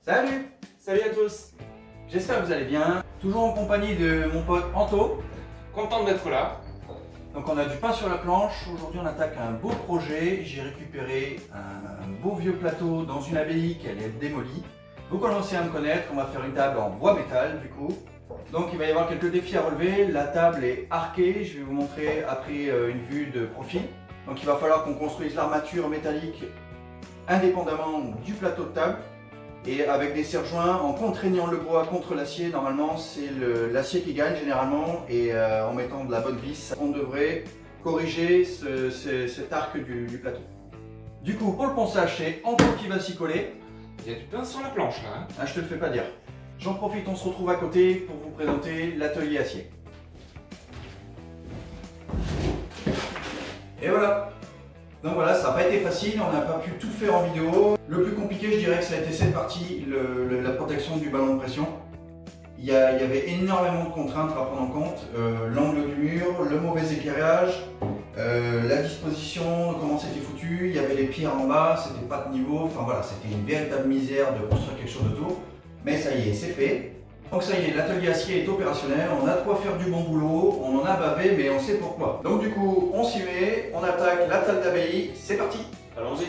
Salut! Salut à tous! J'espère que vous allez bien. Toujours en compagnie de mon pote Anto. Content d'être là. Donc on a du pain sur la planche. Aujourd'hui on attaque un beau projet. J'ai récupéré un beau vieux plateau dans une abbaye qui allait être démolie. Vous commencez à me connaître, on va faire une table en bois métal du coup. Donc il va y avoir quelques défis à relever. La table est arquée, je vais vous montrer après une vue de profil. Donc il va falloir qu'on construise l'armature métallique indépendamment du plateau de table. Et avec des serre-joints, en contraignant le bois contre l'acier, normalement c'est l'acier qui gagne généralement, et en mettant de la bonne vis, on devrait corriger cet arc du plateau. Du coup, pour le ponçage, c'est Anto qui va s'y coller. Il y a du pain sur la planche là. Hein. Ah, je te le fais pas dire. J'en profite, on se retrouve à côté pour vous présenter l'atelier acier. Et voilà. Donc voilà, ça n'a pas été facile, on n'a pas pu tout faire en vidéo. Le plus compliqué, je dirais que ça a été cette partie, la protection du ballon de pression. Il y avait énormément de contraintes à prendre en compte. L'angle du mur, le mauvais éclairage, la disposition, comment c'était foutu. Il y avait les pierres en bas, c'était pas de niveau. Enfin voilà, c'était une véritable misère de construire quelque chose autour. Mais ça y est, c'est fait. Donc ça y est, l'atelier acier est opérationnel, on a de quoi faire du bon boulot, on en a bavé mais on sait pourquoi. Donc du coup, on s'y met, on attaque la table d'abbaye, c'est parti. Allons-y.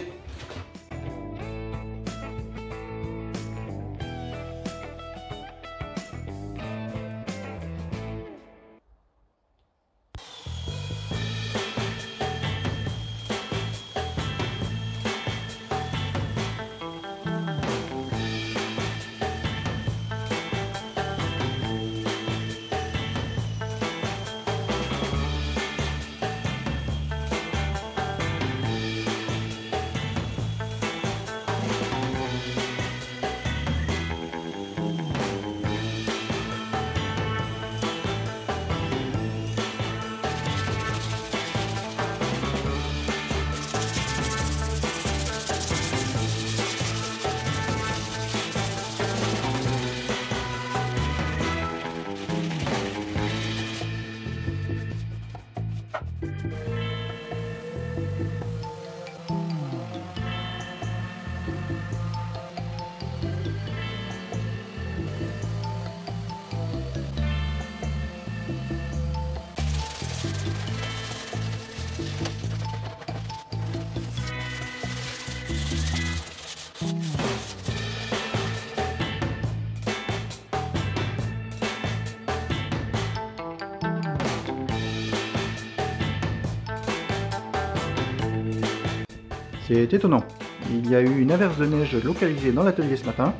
C'est étonnant, il y a eu une averse de neige localisée dans l'atelier ce matin.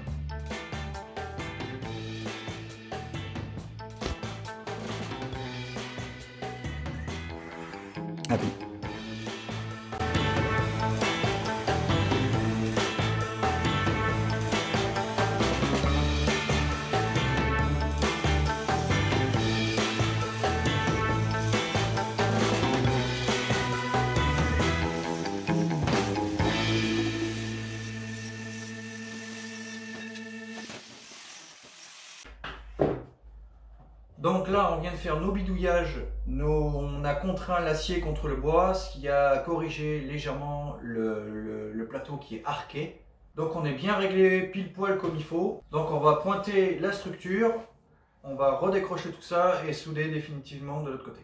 Ah oui. Donc là, on vient de faire nos bidouillages, on a contraint l'acier contre le bois, ce qui a corrigé légèrement le plateau qui est arqué. Donc on est bien réglé pile poil comme il faut. Donc on va pointer la structure, on va redécrocher tout ça et souder définitivement de l'autre côté.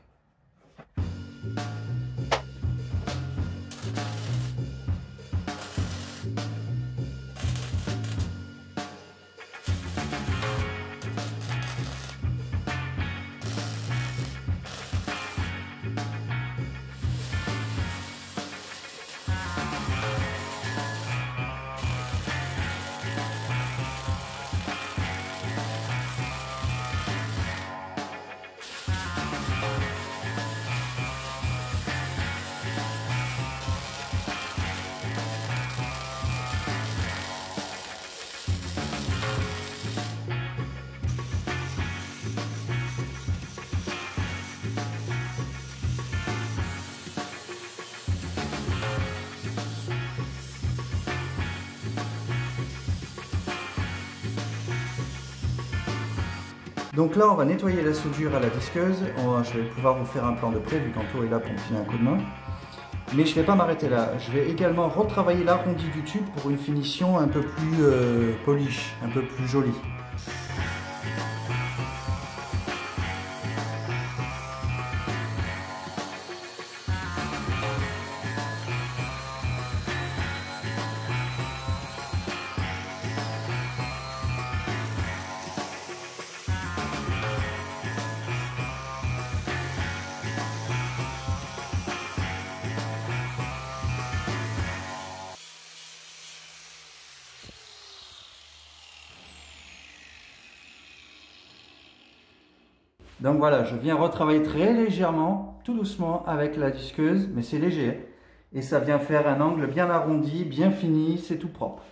Donc là, on va nettoyer la soudure à la disqueuse. Je vais pouvoir vous faire un plan de près vu qu'Anto est là pour me filer un coup de main. Mais je ne vais pas m'arrêter là. Je vais également retravailler l'arrondi du tube pour une finition un peu plus polish, un peu plus jolie. Donc voilà, je viens retravailler très légèrement, tout doucement avec la disqueuse, mais c'est léger. Et ça vient faire un angle bien arrondi, bien fini, c'est tout propre.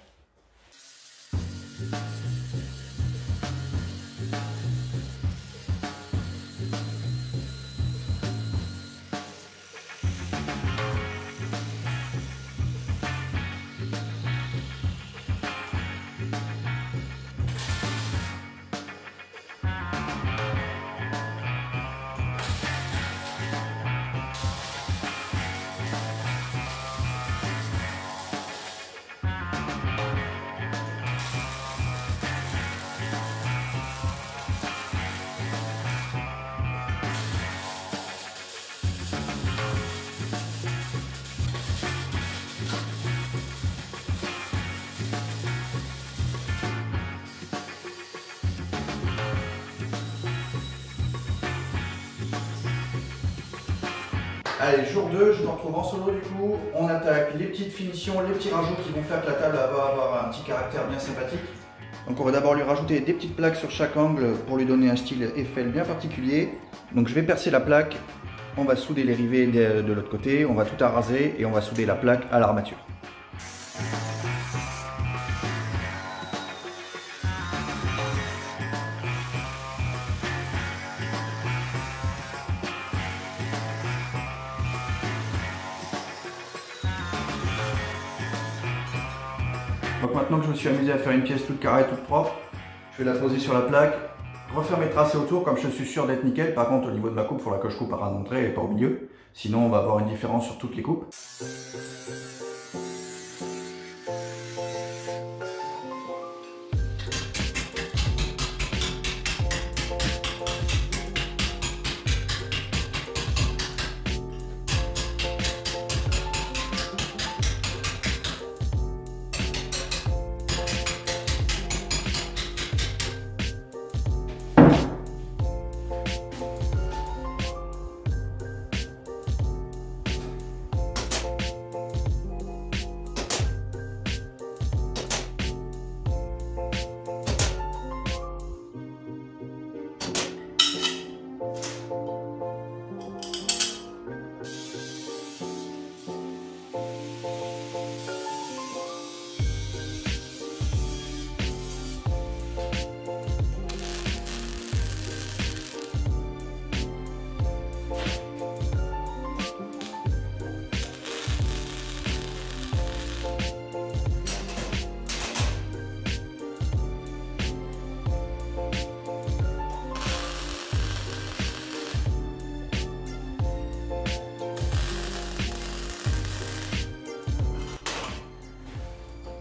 Allez, jour 2, je me retrouve en solo du coup. On attaque les petites finitions, les petits rajouts qui vont faire que la table va avoir un petit caractère bien sympathique. Donc on va d'abord lui rajouter des petites plaques sur chaque angle pour lui donner un style Eiffel bien particulier. Donc je vais percer la plaque, on va souder les rivets de l'autre côté, on va tout araser et on va souder la plaque à l'armature. Donc maintenant que je me suis amusé à faire une pièce toute carrée, toute propre, je vais la poser sur la plaque, refaire mes tracés autour comme je suis sûr d'être nickel. Par contre au niveau de ma coupe, il faudra que je coupe à ras d'entrée et pas au milieu. Sinon on va avoir une différence sur toutes les coupes.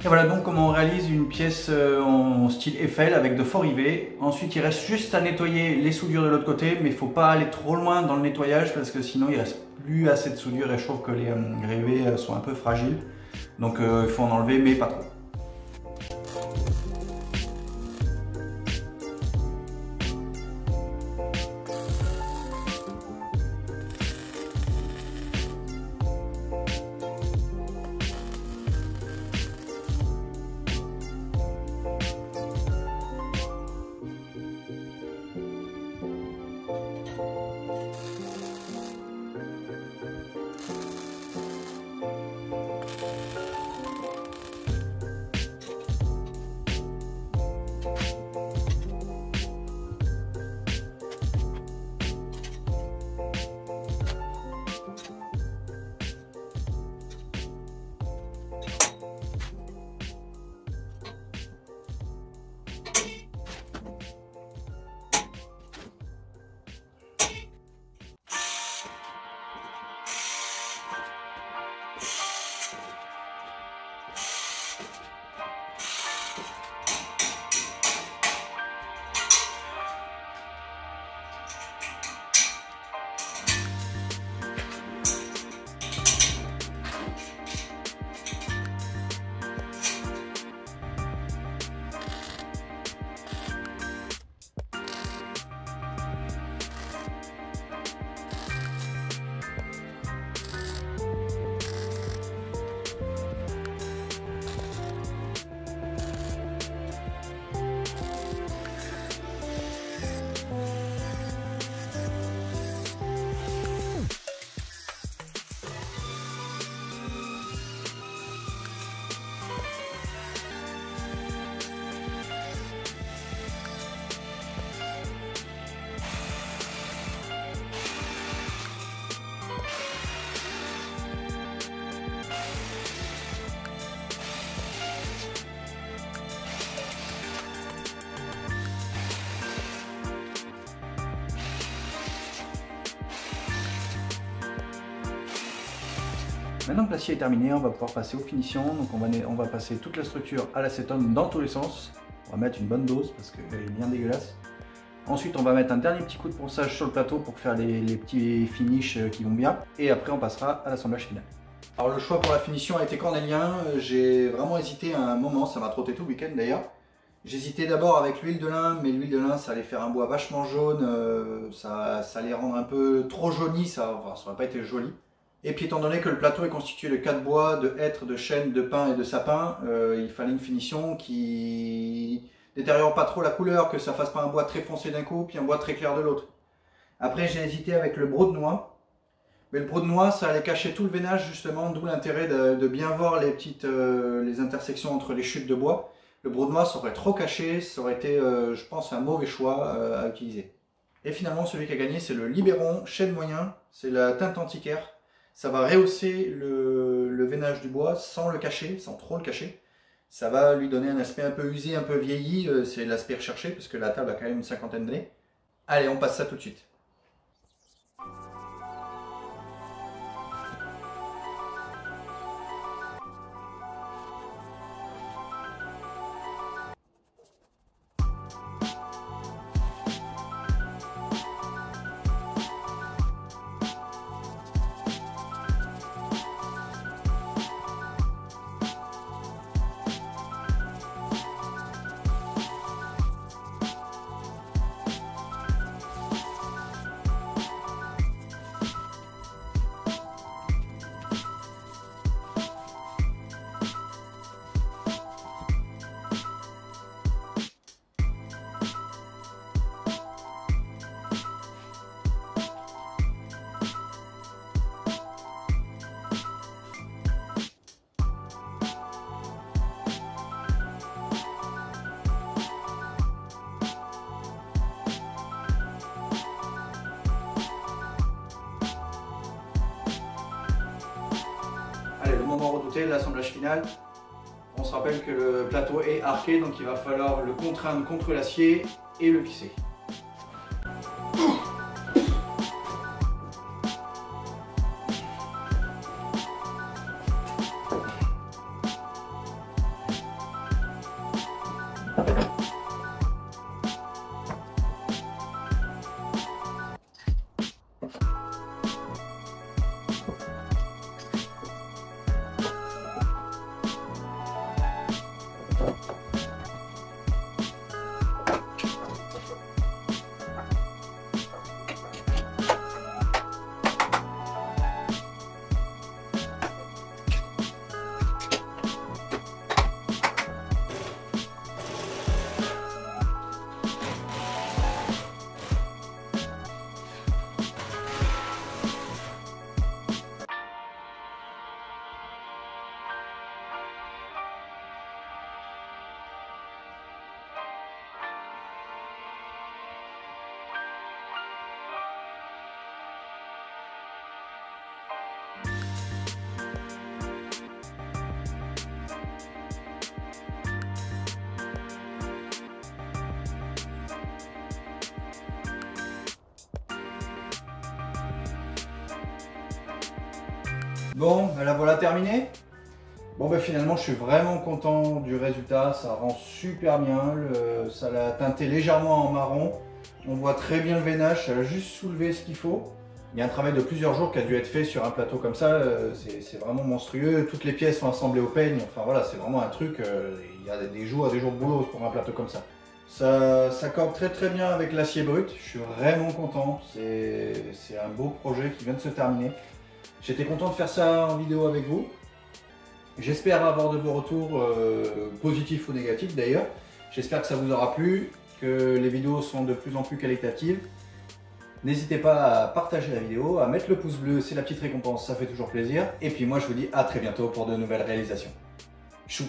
Et voilà donc comment on réalise une pièce en style Eiffel avec de forts rivets. Ensuite il reste juste à nettoyer les soudures de l'autre côté, mais il ne faut pas aller trop loin dans le nettoyage parce que sinon il reste plus assez de soudure et je trouve que les rivets sont un peu fragiles. Donc il faut en enlever mais pas trop. Maintenant que l'acier est terminé, on va pouvoir passer aux finitions. Donc on va passer toute la structure à l'acétone dans tous les sens. On va mettre une bonne dose parce qu'elle est bien dégueulasse. Ensuite on va mettre un dernier petit coup de ponçage sur le plateau pour faire les petits finishes qui vont bien. Et après on passera à l'assemblage final. Alors le choix pour la finition a été cornélien. J'ai vraiment hésité à un moment, ça m'a trotté tout le week-end d'ailleurs. J'hésitais d'abord avec l'huile de lin, mais l'huile de lin ça allait faire un bois vachement jaune, ça allait rendre un peu trop jauni, ça n'aurait pas été joli. Et puis étant donné que le plateau est constitué de 4 bois, de hêtre, de chêne, de pin et de sapin, il fallait une finition qui détériore pas trop la couleur, que ça fasse pas un bois très foncé d'un coup, puis un bois très clair de l'autre. Après j'ai hésité avec le broc de noix, mais le broc de noix ça allait cacher tout le veinage justement, d'où l'intérêt de bien voir les intersections entre les chutes de bois. Le broc de noix ça aurait trop caché, ça aurait été je pense un mauvais choix à utiliser. Et finalement celui qui a gagné c'est le Libéron chêne moyen, c'est la teinte antiquaire. Ça va rehausser le veinage du bois sans le cacher, sans trop le cacher. Ça va lui donner un aspect un peu usé, un peu vieilli, c'est l'aspect recherché parce que la table a quand même une cinquantaine d'années. Allez, on passe ça tout de suite. Allez, le moment redouté, l'assemblage final. On se rappelle que le plateau est arqué, donc il va falloir le contraindre contre l'acier et le visser. Bon, ben la voilà terminée. Bon ben finalement je suis vraiment content du résultat, ça rend super bien, ça l'a teinté légèrement en marron. On voit très bien le veinage, ça a juste soulevé ce qu'il faut. Il y a un travail de plusieurs jours qui a dû être fait sur un plateau comme ça, c'est vraiment monstrueux. Toutes les pièces sont assemblées au peigne, enfin voilà, c'est vraiment un truc, il y a des jours de boulot pour un plateau comme ça. Ça s'accorde très bien avec l'acier brut, je suis vraiment content, c'est un beau projet qui vient de se terminer. J'étais content de faire ça en vidéo avec vous. J'espère avoir de vos retours positifs ou négatifs d'ailleurs. J'espère que ça vous aura plu, que les vidéos sont de plus en plus qualitatives. N'hésitez pas à partager la vidéo, à mettre le pouce bleu, c'est la petite récompense, ça fait toujours plaisir. Et puis moi je vous dis à très bientôt pour de nouvelles réalisations. Chou!